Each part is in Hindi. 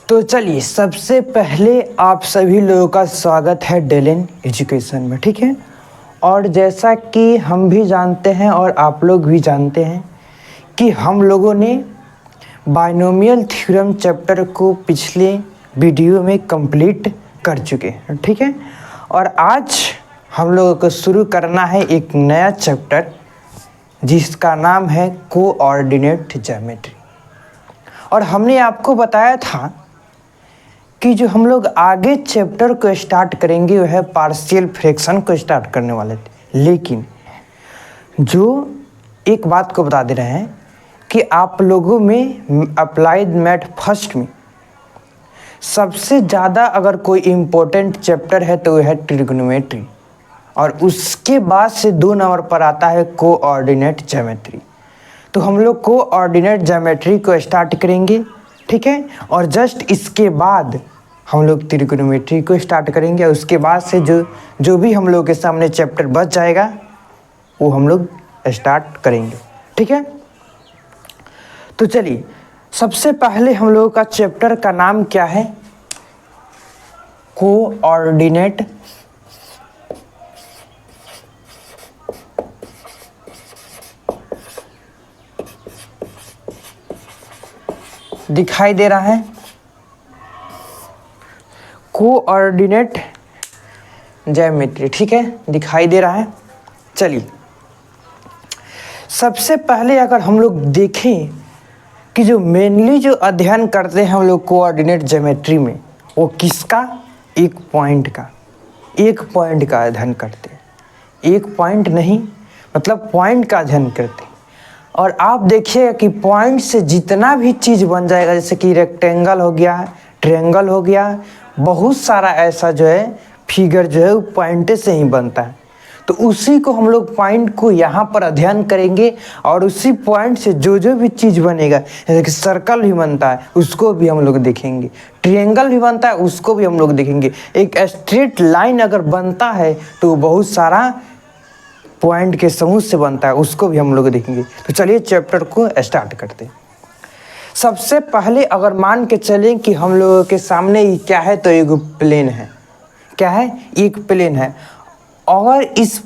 तो चलिए सबसे पहले आप सभी लोगों का स्वागत है डेलन एजुकेशन में, ठीक है। और जैसा कि हम भी जानते हैं और आप लोग भी जानते हैं कि हम लोगों ने बाइनोमियल थ्योरम चैप्टर को पिछले वीडियो में कंप्लीट कर चुके हैं, ठीक है। और आज हम लोगों को शुरू करना है एक नया चैप्टर जिसका नाम है कोऑर्डिनेट ज्योमेट्री। और हमने आपको बताया था कि जो हम लोग आगे चैप्टर को स्टार्ट करेंगे वह है पार्शियल फ्रैक्शन को स्टार्ट करने वाले थे। लेकिन जो एक बात को बता दे रहे हैं कि आप लोगों में अप्लाइड मैथ फर्स्ट में सबसे ज़्यादा अगर कोई इम्पोर्टेंट चैप्टर है तो वह है ट्रिग्नोमेट्री, और उसके बाद से 2 नंबर पर आता है कोऑर्डिनेट ज्योमेट्री। तो हम लोग कोऑर्डिनेट ज्योमेट्री को स्टार्ट करेंगे, ठीक है। और जस्ट इसके बाद हम लोग त्रिकोणमिति को स्टार्ट करेंगे और उसके बाद से जो भी हम लोग के सामने चैप्टर बच जाएगा वो हम लोग स्टार्ट करेंगे, ठीक है। तो चलिए सबसे पहले हम लोगों का चैप्टर का नाम क्या है? कोऑर्डिनेट दिखाई दे रहा है, कोऑर्डिनेट ज्योमेट्री, ठीक है, दिखाई दे रहा है। चलिए सबसे पहले अगर हम लोग देखें कि जो मेनली जो अध्ययन करते हैं हम लोग कोऑर्डिनेट ज्योमेट्री में, वो किसका? एक पॉइंट का अध्ययन करते हैं। एक पॉइंट नहीं, मतलब पॉइंट का अध्ययन करते हैं। और आप देखिएगा कि पॉइंट से जितना भी चीज़ बन जाएगा, जैसे कि रेक्टेंगल हो गया, ट्रायंगल हो गया, बहुत सारा ऐसा जो है फिगर जो है वो पॉइंट से ही बनता है। तो उसी को हम लोग पॉइंट को यहाँ पर अध्ययन करेंगे और उसी पॉइंट से जो भी चीज़ बनेगा, जैसे कि सर्कल भी बनता है उसको भी हम लोग देखेंगे, ट्रायंगल भी बनता है उसको भी हम लोग देखेंगे, एक स्ट्रेट लाइन अगर बनता है तो बहुत सारा पॉइंट के समूह से बनता है, उसको भी हम लोग देखेंगे। तो चलिए चैप्टर को स्टार्ट करते हैं। सबसे पहले अगर मान के चलें कि हम लोगों के सामने ये क्या है, तो एक प्लेन है। क्या है? एक प्लेन है। अगर इस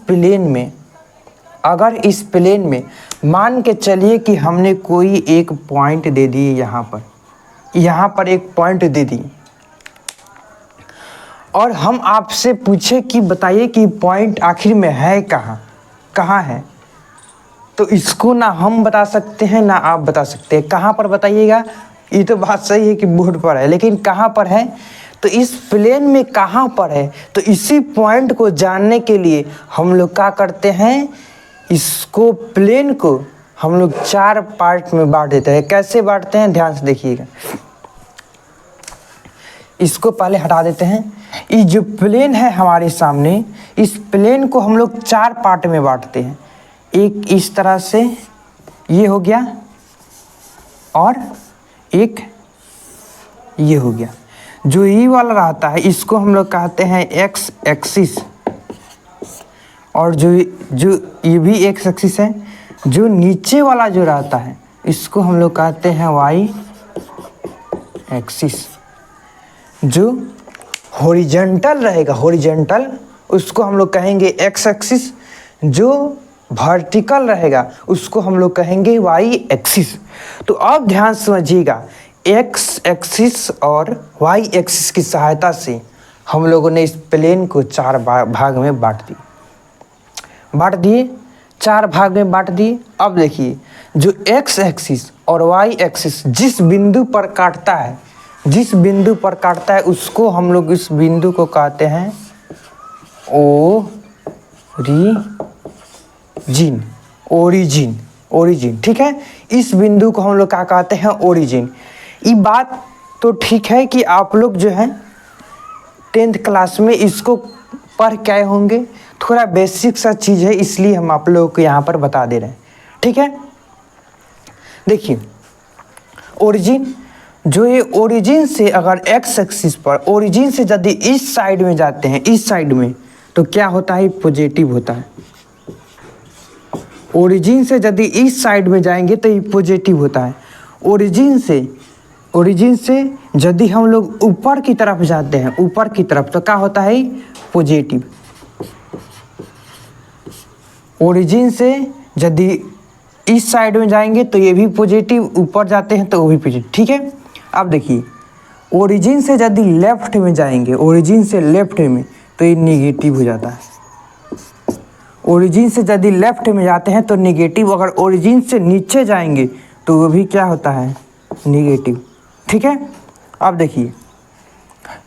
प्लेन में मान के चलिए कि हमने कोई एक पॉइंट दे दिए, यहाँ पर एक पॉइंट दे दी, और हम आपसे पूछे कि बताइए कि पॉइंट आखिर में है कहाँ है, तो इसको ना हम बता सकते हैं ना आप बता सकते हैं। कहाँ पर बताइएगा? ये तो बात सही है कि बोर्ड पर है, लेकिन कहाँ पर है? तो इस प्लेन में कहाँ पर है? तो इसी पॉइंट को जानने के लिए हम लोग क्या करते हैं, इसको प्लेन को हम लोग 4 पार्ट में बांट देते हैं। कैसे बांटते हैं ध्यान से देखिएगा। इसको पहले हटा देते हैं। ये जो प्लेन है हमारे सामने, इस प्लेन को हम लोग 4 पार्ट में बांटते हैं। एक इस तरह से ये हो गया, और एक ये हो गया। जो ये वाला रहता है इसको हम लोग कहते हैं एक्स एक्सिस, और जो ये भी एक्स एक्सिस है। जो नीचे वाला जो रहता है इसको हम लोग कहते हैं वाई एक्सिस। जो हॉरिजॉन्टल रहेगा, हॉरिजॉन्टल, उसको हम लोग कहेंगे एक्स एक्सिस। जो वर्टिकल रहेगा उसको हम लोग कहेंगे वाई एक्सिस। तो अब ध्यान से समझिएगा, एक्स एक्सिस और वाई एक्सिस की सहायता से हम लोगों ने इस प्लेन को 4 भाग में बांट दिए, 4 भाग में बांट दिए। अब देखिए, जो एक्स एक्सिस और वाई एक्सिस जिस बिंदु पर काटता है उसको हम लोग, इस बिंदु को कहते हैं ओरिजिन, ठीक है। इस बिंदु को हम लोग क्या कहते हैं? ओरिजिन। ये बात तो ठीक है कि आप लोग जो है 10th क्लास में इसको पढ़ के आए होंगे, थोड़ा बेसिक सा चीज़ है, इसलिए हम आप लोगों को यहाँ पर बता दे रहे हैं, ठीक है। देखिए ओरिजिन, जो ये ओरिजिन से अगर एक्स एक्सिस पर ओरिजिन से यदि इस साइड में जाते हैं, इस साइड में, तो क्या होता है? पॉजिटिव होता है। ओरिजिन से यदि इस साइड में जाएंगे तो ये पॉजिटिव होता है। ओरिजिन से यदि हम लोग ऊपर की तरफ जाते हैं, ऊपर की तरफ, तो क्या होता है? पॉजिटिव। ओरिजिन से यदि इस साइड में जाएंगे तो ये भी पॉजिटिव, ऊपर जाते हैं तो वो भी पॉजिटिव। ठीक है, अब देखिए ओरिजिन से यदि लेफ्ट में जाएंगे, ओरिजिन से लेफ्ट में, तो ये निगेटिव हो जाता है। ओरिजिन से यदि लेफ्ट में जाते हैं तो निगेटिव, अगर ओरिजिन से नीचे जाएंगे तो वो भी क्या होता है? निगेटिव। ठीक है, अब देखिए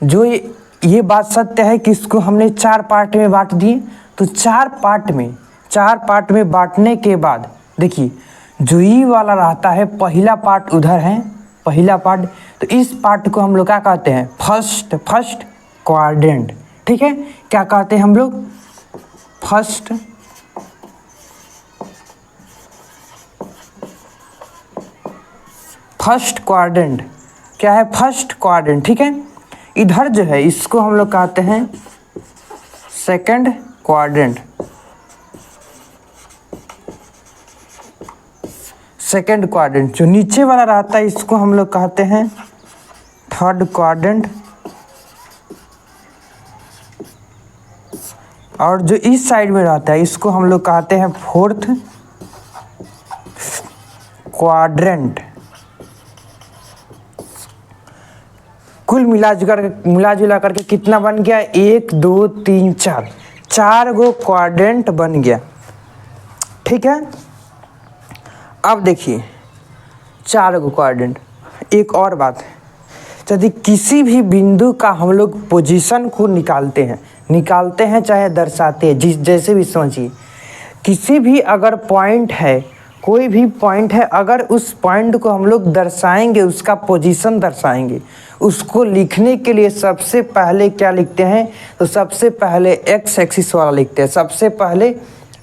जो ये बात सत्य है कि इसको हमने 4 पार्ट में बांट दिए। तो 4 पार्ट में बांटने के बाद देखिए जो ई वाला रहता है, पहला पार्ट उधर है, पहला पार्ट, तो इस पार्ट को हम लोग क्या कहते हैं? First quadrant. ठीक है, क्या कहते हैं हम लोग? First quadrant. क्या है? First quadrant. ठीक है, इधर जो है इसको हम लोग कहते हैं सेकंड क्वाड्रेंट। सेकंड क्वाड्रेंट जो नीचे वाला रहता है इसको हम लोग कहते हैं थर्ड क्वाड्रेंट, और जो इस साइड में रहता है इसको हम लोग कहते हैं फोर्थ क्वाड्रेंट। कुल मिला जुला करके कितना बन गया? 1 2 3 4, 4 गो क्वाड्रेंट बन गया। ठीक है, अब देखिए 4 गो क्वाड्रेंट। एक और बात है, यदि किसी भी बिंदु का हम लोग पोजीशन को निकालते हैं चाहे दर्शाते हैं, जैसे भी समझिए, किसी भी अगर पॉइंट है, कोई भी पॉइंट है, अगर उस पॉइंट को हम लोग दर्शाएंगे, उसका पोजीशन दर्शाएंगे, उसको लिखने के लिए सबसे पहले क्या लिखते हैं? तो सबसे पहले एक्स एक्सिस वाला लिखते हैं, सबसे पहले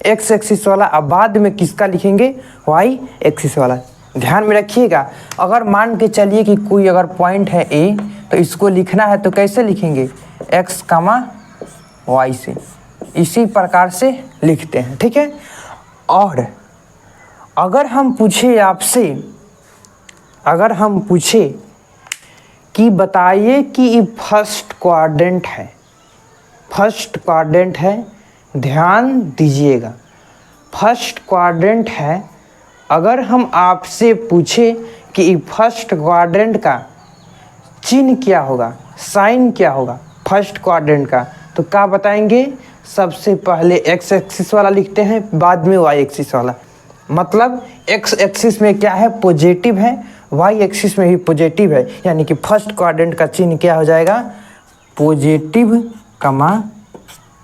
एक्स एक्सिस वाला, अब बाद में किसका लिखेंगे? वाई एक्सिस वाला। ध्यान में रखिएगा, अगर मान के चलिए कि कोई अगर पॉइंट है ए, तो इसको लिखना है तो कैसे लिखेंगे? एक्स कामा वाई से, इसी प्रकार से लिखते हैं। ठीक है, और अगर हम पूछे आपसे, अगर हम पूछे कि बताइए कि ये फर्स्ट क्वाड्रेंट है, फर्स्ट क्वाड्रेंट है, ध्यान दीजिएगा, फर्स्ट क्वाड्रेंट है, अगर हम आपसे पूछे कि ये फर्स्ट क्वाड्रेंट का चिन्ह क्या होगा, साइन क्या होगा फर्स्ट क्वाड्रेंट का, तो क्या बताएंगे? सबसे पहले एक्स एक्सिस वाला लिखते हैं, बाद में वाई एक्सिस वाला। मतलब एक्स एक्सिस में क्या है? पॉजिटिव है, वाई एक्सिस में भी पॉजिटिव है, यानी कि फर्स्ट क्वाड्रेंट का चिन्ह क्या हो जाएगा? पॉजिटिव कमा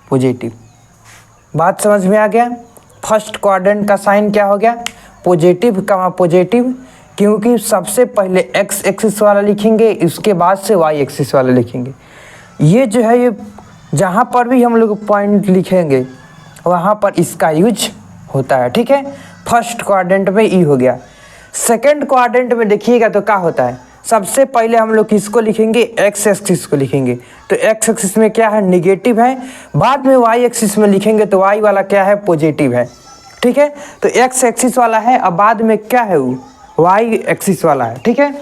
पॉजिटिव। बात समझ में आ गया? फर्स्ट क्वाड्रेंट का साइन क्या हो गया? पॉजिटिव कमा पॉजिटिव, क्योंकि सबसे पहले एक्स एक्सिस वाला लिखेंगे, उसके बाद से वाई एक्सिस वाला लिखेंगे। ये जो है, ये जहाँ पर भी हम लोग पॉइंट लिखेंगे वहाँ पर इसका यूज होता है। ठीक है, फर्स्ट क्वाड्रेंट में ई हो गया। सेकंड क्वाड्रेंट में देखिएगा तो क्या होता है? सबसे पहले हम लोग किसको लिखेंगे? एक्स एक्सिस को लिखेंगे, तो एक्स एक्सिस में क्या है? निगेटिव है, बाद में वाई एक्सिस में लिखेंगे तो वाई वाला क्या है? पॉजिटिव है। ठीक है, तो एक्स एक्सिस वाला है, अब बाद में क्या है? वो वाई एक्सिस वाला है। ठीक है,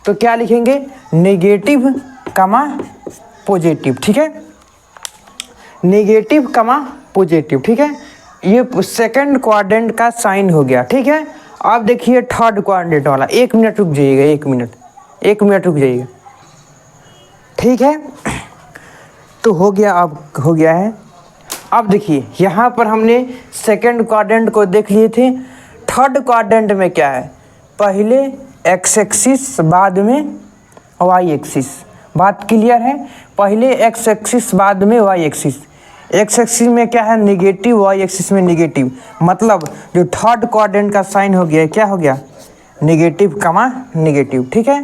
तो क्या लिखेंगे? नेगेटिव कमा पॉजिटिव। ठीक है, नेगेटिव कमा पॉजिटिव। ठीक है, ये सेकंड क्वाड्रेंट का साइन हो गया। ठीक है, अब देखिए थर्ड क्वाड्रेंट वाला। 1 मिनट रुक जाइएगा, 1 मिनट रुक जाइएगा। ठीक है, तो हो गया, अब हो गया है। अब देखिए यहाँ पर हमने सेकंड क्वाड्रेंट को देख लिए थे। थर्ड क्वाड्रेंट में क्या है? पहले एक्स एक्सिस, बाद में वाई एक्सिस। बात क्लियर है? पहले एक्स एक्सिस, बाद में वाई एक्सिस। एक्स एक्सिस में क्या है? निगेटिव, वाई एक्सिस में निगेटिव। मतलब जो थर्ड क्वाड्रेंट का साइन हो गया, क्या हो गया? निगेटिव कमा निगेटिव। ठीक है,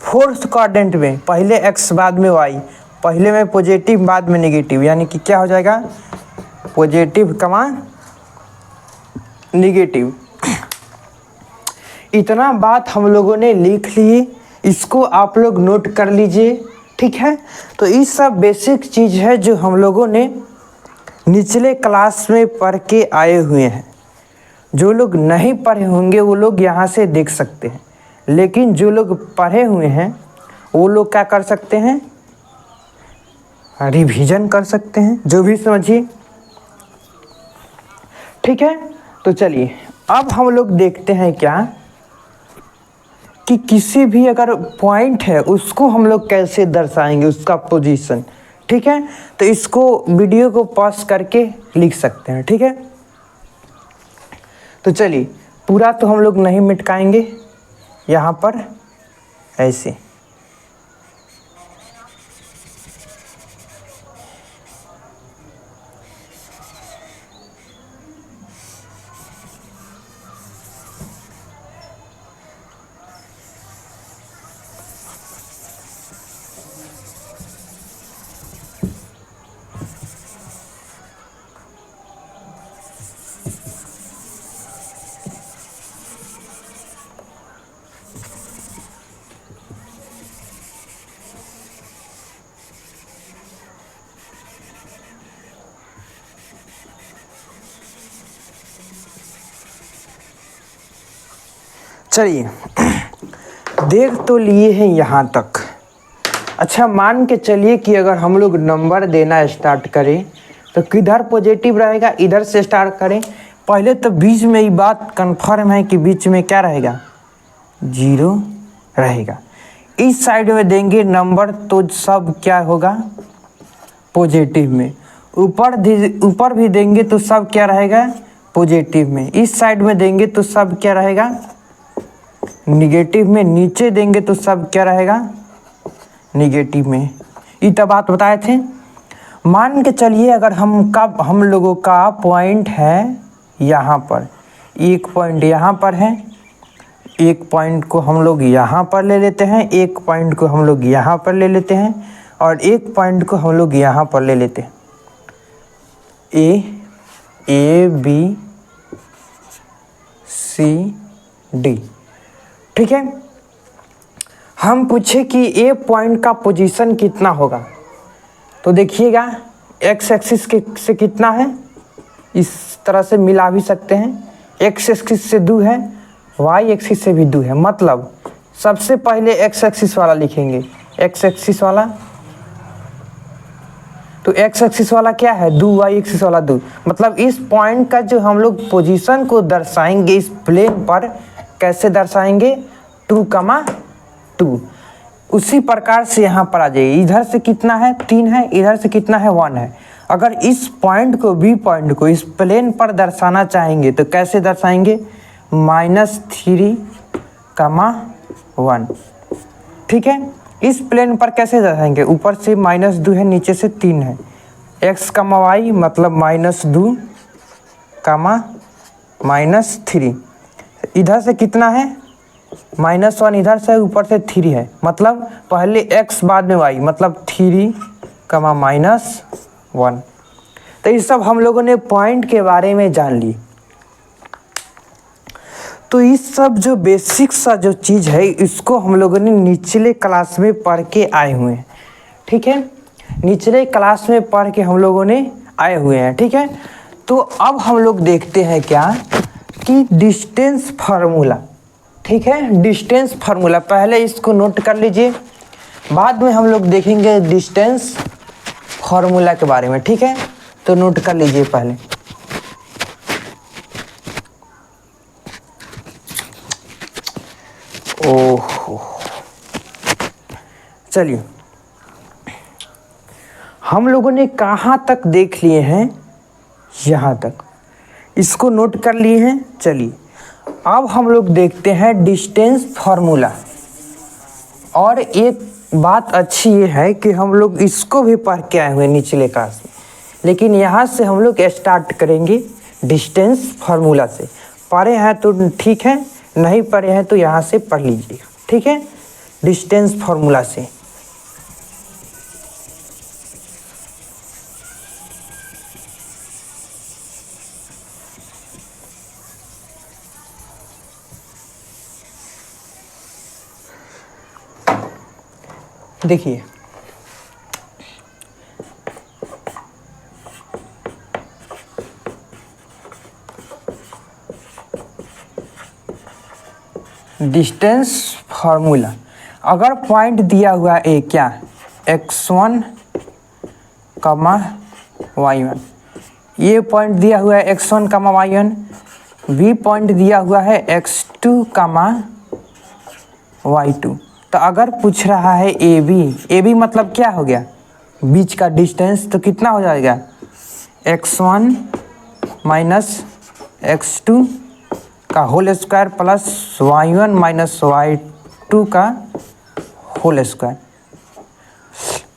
फोर्थ क्वाड्रेंट में पहले एक्स, बाद में वाई, पहले में पॉजिटिव, बाद में निगेटिव, यानी कि क्या हो जाएगा? पॉजिटिव कमा निगेटिव। इतना बात हम लोगों ने लिख ली, इसको आप लोग नोट कर लीजिए। ठीक है, तो ये सब बेसिक चीज़ है जो हम लोगों ने निचले क्लास में पढ़ के आए हुए हैं। जो लोग नहीं पढ़े होंगे वो लोग यहाँ से देख सकते हैं, लेकिन जो लोग पढ़े हुए हैं वो लोग क्या कर सकते हैं, रिवीजन कर सकते हैं, जो भी समझिए। ठीक है, तो चलिए अब हम लोग देखते हैं क्या कि किसी भी अगर पॉइंट है उसको हम लोग कैसे दर्शाएंगे, उसका पोजीशन। ठीक है, तो इसको वीडियो को पॉज करके लिख सकते हैं। ठीक है, तो चलिए पूरा तो हम लोग नहीं मिटाएंगे, यहाँ पर ऐसे। चलिए देख तो लिए हैं यहाँ तक। अच्छा मान के चलिए कि अगर हम लोग नंबर देना स्टार्ट करें तो किधर पॉजिटिव रहेगा, इधर से स्टार्ट करें। पहले तो बीच में ये बात कंफर्म है कि बीच में क्या रहेगा, 0 रहेगा। इस साइड में देंगे नंबर तो सब क्या होगा, पॉजिटिव में। ऊपर भी देंगे तो सब क्या रहेगा, पॉजिटिव में। इस साइड में देंगे तो सब क्या रहेगा, निगेटिव में। नीचे देंगे तो सब क्या रहेगा, निगेटिव में। ये तो बात बताए थे। मान के चलिए अगर हम लोगों का पॉइंट है यहाँ पर, एक पॉइंट यहाँ पर है, एक पॉइंट को हम लोग यहाँ पर ले लेते हैं, एक पॉइंट को हम लोग यहाँ पर ले लेते हैं, और एक पॉइंट को हम लोग यहाँ पर ले लेते हैं। A B C D. ठीक है, हम पूछे कि ए पॉइंट का पोजीशन कितना होगा, तो देखिएगा एक्स एक्सिस से कितना है, इस तरह से मिला भी सकते हैं। एक्स एक्सिस से 2 है, वाई एक्सिस से भी 2 है। मतलब सबसे पहले एक्स एक्सिस वाला लिखेंगे, एक्स एक्सिस वाला, तो एक्स एक्सिस वाला क्या है 2, वाई एक्सिस वाला 2। मतलब इस पॉइंट का जो हम लोग पोजीशन को दर्शाएंगे इस प्लेन पर, कैसे दर्शाएंगे, 2,2। उसी प्रकार से यहाँ पर आ जाइए। इधर से कितना है, 3 है, इधर से कितना है, 1 है। अगर इस पॉइंट को, बी पॉइंट को इस प्लेन पर दर्शाना चाहेंगे तो कैसे दर्शाएंगे, -3,1। ठीक है, इस प्लेन पर कैसे दर्शाएंगे, ऊपर से -2 है, नीचे से 3 है। x, y मतलब -2, -3। इधर से कितना है, -1 इधर से, ऊपर से 3 है। मतलब पहले x बाद में y, मतलब 3, -1। तो ये सब हम लोगों ने पॉइंट के बारे में जान ली। तो इस सब जो बेसिक सा जो चीज़ है इसको हम लोगों ने निचले क्लास में पढ़ के आए हुए हैं। ठीक है, निचले क्लास में पढ़ के हम लोगों ने आए हुए हैं। ठीक है, तो अब हम लोग देखते हैं क्या कि डिस्टेंस फार्मूला। ठीक है, डिस्टेंस फार्मूला पहले इसको नोट कर लीजिए, बाद में हम लोग देखेंगे डिस्टेंस फार्मूला के बारे में। ठीक है, तो नोट कर लीजिए पहले। ओहो, चलिए हम लोगों ने कहाँ तक देख लिए हैं, यहाँ तक, इसको नोट कर लिए हैं। चलिए अब हम लोग देखते हैं डिस्टेंस फार्मूला। और एक बात अच्छी ये है कि हम लोग इसको भी पढ़ के आए हुए हैं निचले क्लास में, लेकिन यहाँ से हम लोग स्टार्ट करेंगे डिस्टेंस फार्मूला से। पढ़े हैं तो ठीक है, नहीं पढ़े हैं तो यहाँ से पढ़ लीजिएगा। ठीक है, डिस्टेंस फार्मूला से। देखिए डिस्टेंस फार्मूला, अगर पॉइंट दिया हुआ है ए क्या x1 कमा y1, ये पॉइंट दिया हुआ है x1 कमा y1, बी पॉइंट दिया हुआ है x2 कमा y2। तो अगर पूछ रहा है ए बी मतलब क्या हो गया बीच का डिस्टेंस, तो कितना हो जाएगा x1 माइनस x2 का whole square plus y1 minus y2 का होल स्क्वायर।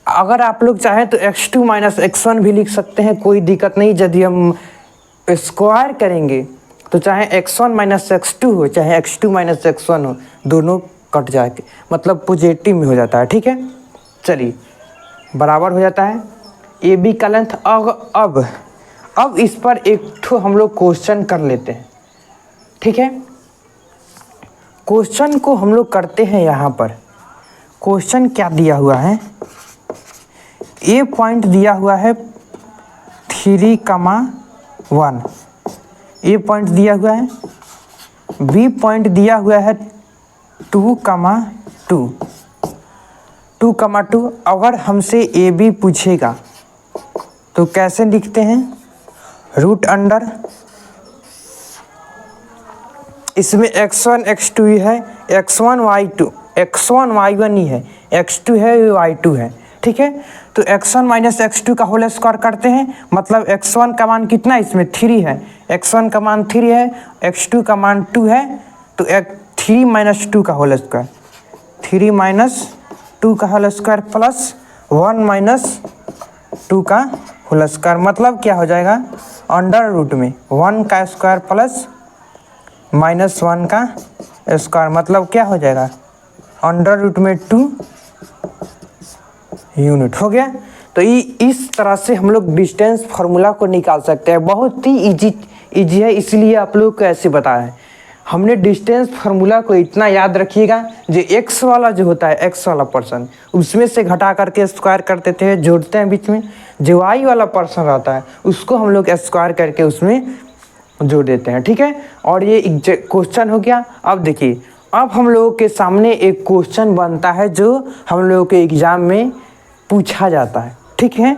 अगर आप लोग चाहें तो x2 माइनस x1 भी लिख सकते हैं, कोई दिक्कत नहीं। यदि हम स्क्वायर करेंगे तो चाहे x1 माइनस x2 हो चाहे x2 माइनस x1 हो, दोनों कट जाएंगे, मतलब पॉजिटिव में हो जाता है। ठीक है, चलिए बराबर हो जाता है ए बी का लेंथ। अब इस पर एक ठो हम लोग क्वेश्चन कर लेते हैं। ठीक है, क्वेश्चन को हम लोग करते हैं। यहाँ पर क्वेश्चन क्या दिया हुआ है, ए पॉइंट दिया हुआ है 3,1, ए पॉइंट दिया हुआ है, बी पॉइंट दिया हुआ है 2,2। अगर हमसे ए बी पूछेगा तो कैसे लिखते हैं, रूट अंडर, इसमें x1 x2 ही है, x1 y1 ही है, x2 है y2 है। ठीक है, तो x1 माइनस x2 का होल स्क्वायर करते हैं, मतलब x1 का मान कितना है, इसमें 3 है, x1 का मान 3 है, x2 का मान 2 है, तो 3 माइनस 2 का होल स्क्वायर, 3 माइनस 2 का होल स्क्वायर प्लस 1 माइनस 2 का होल स्क्वायर, मतलब क्या हो जाएगा अंडर रूट में 1 का स्क्वायर प्लस माइनस 1 का स्क्वायर, मतलब क्या हो जाएगा अंडर रूट में 2 यूनिट हो गया। तो इस तरह से हम लोग डिस्टेंस फार्मूला को निकाल सकते हैं। बहुत ही इजी है, इसलिए आप लोग को ऐसे बताया है। हमने डिस्टेंस फार्मूला को इतना याद रखिएगा, जो एक्स वाला जो होता है एक्स वाला पर्सन, उसमें से घटा करके स्क्वायर कर देते हैं, जोड़ते हैं बीच में। जो वाई वाला पर्सन रहता है उसको हम लोग स्क्वायर करके उसमें जोड़ देते हैं। ठीक है, और ये क्वेश्चन हो गया। अब देखिए, अब हम लोगों के सामने एक क्वेश्चन बनता है जो हम लोगों के एग्जाम में पूछा जाता है। ठीक है,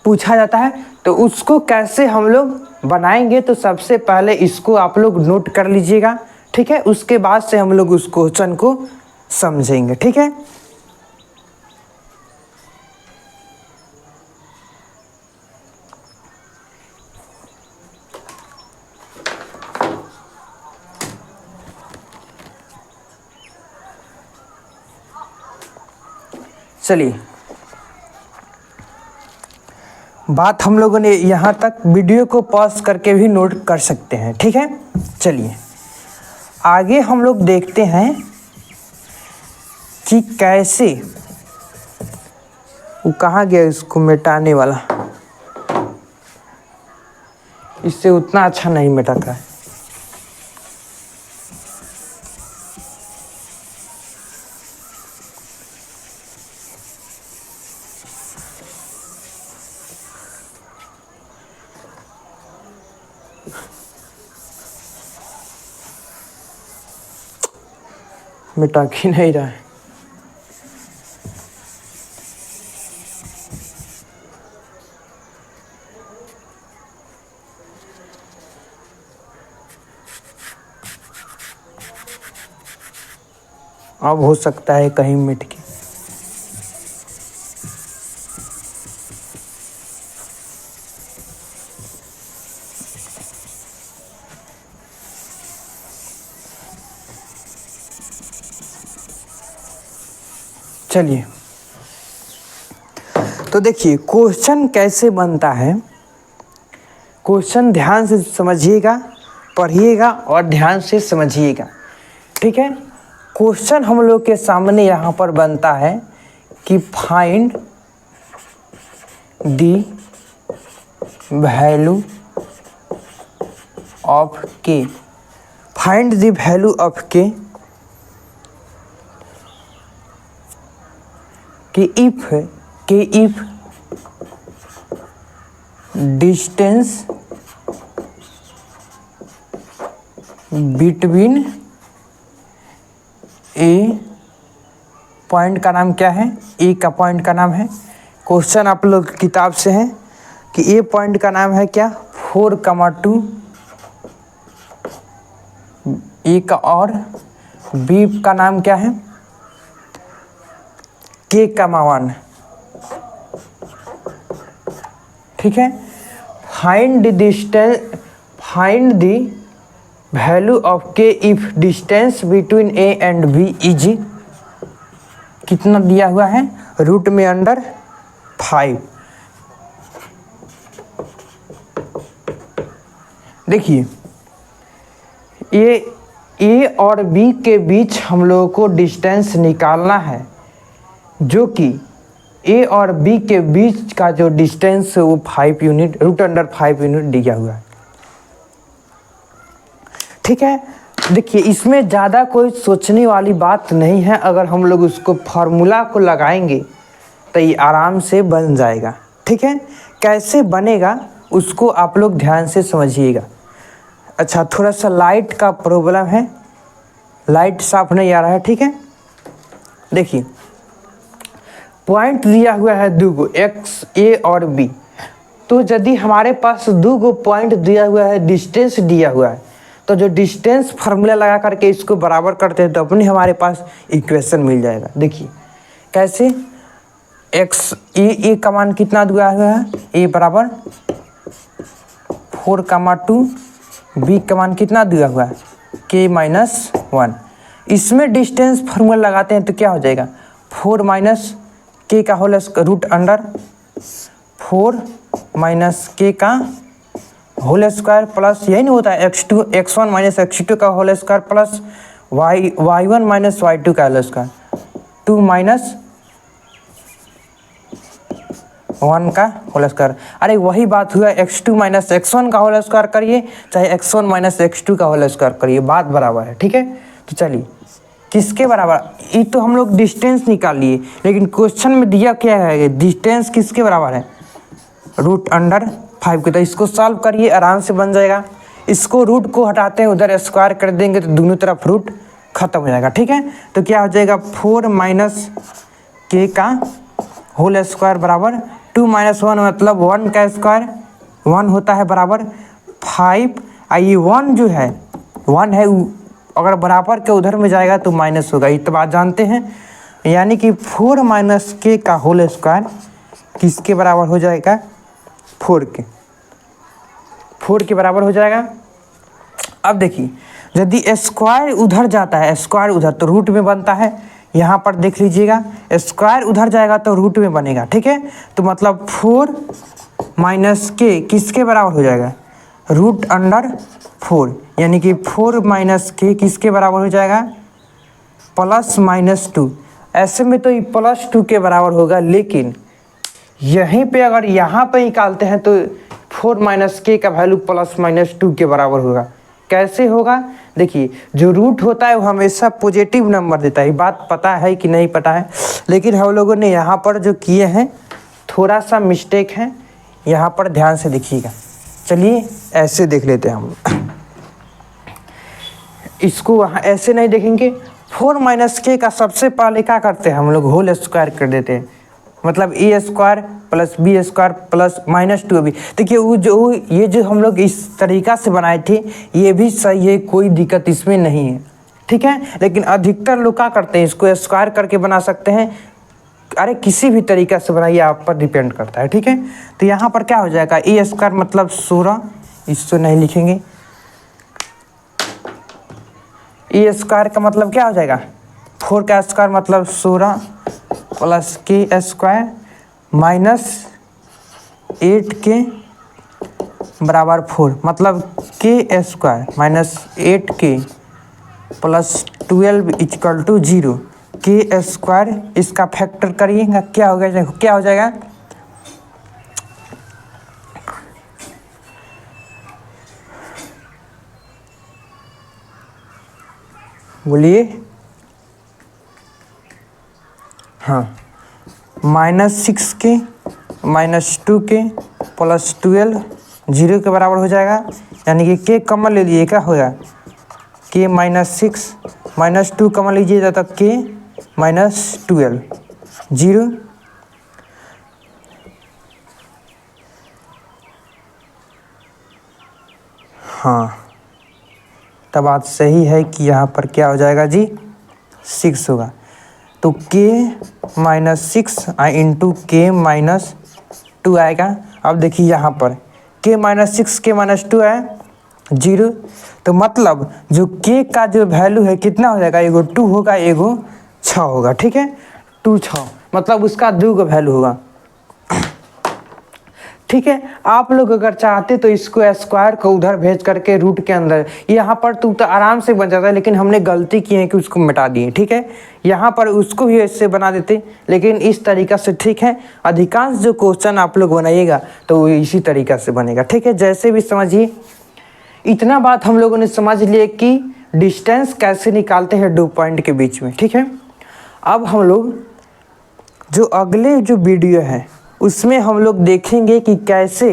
पूछा जाता है, तो उसको कैसे हम लोग बनाएंगे, तो सबसे पहले इसको आप लोग नोट कर लीजिएगा। ठीक है, उसके बाद से हम लोग उस क्वेश्चन को समझेंगे। ठीक है, चलिए बात हम लोगों ने यहाँ तक, वीडियो को पॉज करके भी नोट कर सकते हैं। ठीक है, चलिए आगे हम लोग देखते हैं कि कैसे, वो कहाँ गया इसको मिटाने वाला, इससे उतना अच्छा नहीं मिटाता है। मिटा ही नहीं रहा है। अब हो सकता है कहीं मिट के, चलिए तो देखिए क्वेश्चन कैसे बनता है। क्वेश्चन ध्यान से समझिएगा, पढ़िएगा और ध्यान से समझिएगा। ठीक है, क्वेश्चन हम लोग के सामने यहाँ पर बनता है कि फाइंड द वैल्यू ऑफ के, फाइंड द वैल्यू ऑफ के, if distance between A point का नाम क्या है, ए का पॉइंट का नाम है, क्वेश्चन आप लोग की किताब से है कि ए पॉइंट का नाम है क्या 4,2, ए का, और बी का नाम क्या है K,1। ठीक है। Find the value of K if distance between A and B is कितना दिया हुआ है, रूट में अंडर 5। देखिए ये A और B के बीच हम लोगों को डिस्टेंस निकालना है, जो कि A और B के बीच का जो डिस्टेंस है वो 5 यूनिट, रूट अंडर 5 यूनिट दिया हुआ है। ठीक है। देखिए इसमें ज़्यादा कोई सोचने वाली बात नहीं है, अगर हम लोग उसको फार्मूला को लगाएंगे तो ये आराम से बन जाएगा। ठीक है। कैसे बनेगा उसको आप लोग ध्यान से समझिएगा। अच्छा, थोड़ा सा लाइट का प्रॉब्लम है, लाइट साफ नहीं आ रहा है। ठीक है। देखिए पॉइंट दिया हुआ है दो एक्स, ए और बी। तो यदि हमारे पास दो पॉइंट दिया हुआ है, डिस्टेंस दिया हुआ है, तो जो डिस्टेंस फार्मूला लगा करके इसको बराबर करते हैं तो अपने हमारे पास इक्वेशन मिल जाएगा। देखिए कैसे, एक्स ए का मान कितना दिया हुआ है, ए बराबर 4,2, बी का मान कितना दिया हुआ है K-1। इसमें डिस्टेंस फार्मूला लगाते हैं तो क्या हो जाएगा, 4 माइनस के का होल रूट अंडर 4 माइनस के का होल स्क्वायर प्लस, यही नहीं होता है x1 माइनस x2 का whole square plus y1 minus y2 का होल स्क्वायर, 2 माइनस 1 का होल स्क्वायर। अरे वही बात हुआ, x2 माइनस x1 का होल स्क्वायर करिए चाहे x1 माइनस x2 का होल स्क्वायर करिए, बात बराबर है। ठीक है। तो चलिए किसके बराबर, ये तो हम लोग डिस्टेंस निकाल लिए, लेकिन क्वेश्चन में दिया क्या है, डिस्टेंस किसके बराबर है, रूट अंडर 5 के। तो इसको सॉल्व करिए, आराम से बन जाएगा। इसको रूट को हटाते हैं, उधर स्क्वायर कर देंगे तो दोनों तरफ रूट खत्म हो जाएगा। ठीक है। तो क्या हो जाएगा, 4 माइनस के का होल स्क्वायर बराबर 2 माइनस 1 मतलब 1 का स्क्वायर, 1 होता है बराबर 5। ये 1 जो है 1 है, अगर बराबर के उधर में जाएगा तो माइनस होगा, ये तो बात जानते हैं। यानी कि 4 माइनस के का होल स्क्वायर किसके बराबर हो जाएगा, 4 के बराबर हो जाएगा। अब देखिए यदि स्क्वायर उधर जाता है, स्क्वायर उधर तो रूट में बनता है, यहाँ पर देख लीजिएगा स्क्वायर उधर जाएगा तो रूट में बनेगा। ठीक है। तो मतलब 4 माइनस के किसके बराबर हो जाएगा, रूट अंडर 4, यानी कि 4 माइनस के किसके बराबर हो जाएगा, प्लस माइनस 2। ऐसे में तो ये +2 के बराबर होगा, लेकिन यहीं पे अगर यहाँ पे निकालते हैं तो 4 माइनस के का वैल्यू प्लस माइनस 2 के बराबर होगा। कैसे होगा, देखिए जो रूट होता है वो हमेशा पॉजिटिव नंबर देता है, बात पता है कि नहीं पता है, लेकिन हम लोगों ने यहाँ पर जो किए हैं थोड़ा सा मिस्टेक है, यहाँ पर ध्यान से देखिएगा। चलिए ऐसे देख लेते हैं हम, इसको वहाँ ऐसे नहीं देखेंगे। 4 माइनस के का सबसे पहले क्या करते हैं हम लोग, होल स्क्वायर कर देते हैं, मतलब A square plus B square plus minus 2b। देखिए वो ये जो हम लोग इस तरीक़ा से बनाए थे ये भी सही है, कोई दिक्कत इसमें नहीं है। ठीक है। लेकिन अधिकतर लोग क्या करते हैं, इसको स्क्वायर करके बना सकते हैं, अरे किसी भी तरीक़ा से बनाइए, आप पर डिपेंड करता है। ठीक है। तो यहाँ पर क्या हो जाएगा, ए स्क्वायर मतलब 16, इसको नहीं लिखेंगे, ए स्क्वायर का मतलब क्या हो जाएगा, 4 का स्क्वायर मतलब 16 प्लस के स्क्वायर माइनस 8 के बराबर 4, मतलब के स्क्वायर माइनस 8 के प्लस 12 इक्वल टू 0। के स्क्वायर इसका फैक्टर करिएगा, क्या हो गया, क्या हो जाएगा, बोलिए, हाँ, -6 के -2 के प्लस 12 0 के बराबर हो जाएगा, यानी कि के कॉमन ले लिए, क्या होगा, के -6 -2 कमा लीजिए तब के -12 0। हाँ, तब बात सही है कि यहाँ पर क्या हो जाएगा जी, 6 होगा। तो k -6 इंटू के -2 आएगा। अब देखिए यहाँ पर k -6 के -2 है 0। तो मतलब जो k का जो वैल्यू है कितना हो जाएगा, एगो 2 होगा एगो 6 होगा, ठीक है। 2 6 मतलब उसका 2 का वैल्यू होगा, ठीक है। आप लोग अगर चाहते तो इसको स्क्वायर को उधर भेज करके रूट के अंदर, यहाँ पर तो आराम से बन जाता है, लेकिन हमने गलती की है कि उसको मिटा दिए, ठीक है। यहाँ पर उसको भी ऐसे बना देते, लेकिन इस तरीक़ा से, ठीक है। अधिकांश जो क्वेश्चन आप लोग बनाइएगा तो वो इसी तरीक़ा से बनेगा, ठीक है। जैसे भी समझिए, इतना बात हम लोगों ने समझ लिए कि डिस्टेंस कैसे निकालते हैं 2 पॉइंट के बीच में, ठीक है। अब हम लोग जो अगले जो वीडियो है उसमें हम लोग देखेंगे कि कैसे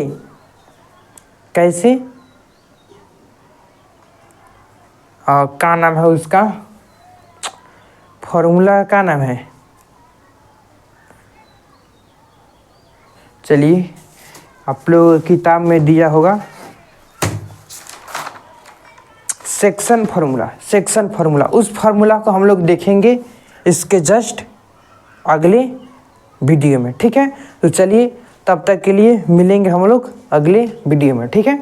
क्या नाम है उसका, फॉर्मूला का नाम है, चलिए आप लोग किताब में दिया होगा, सेक्शन फार्मूला। उस फार्मूला को हम लोग देखेंगे इसके जस्ट अगले वीडियो में, ठीक है। तो चलिए तब तक के लिए मिलेंगे हम लोग अगले वीडियो में, ठीक है।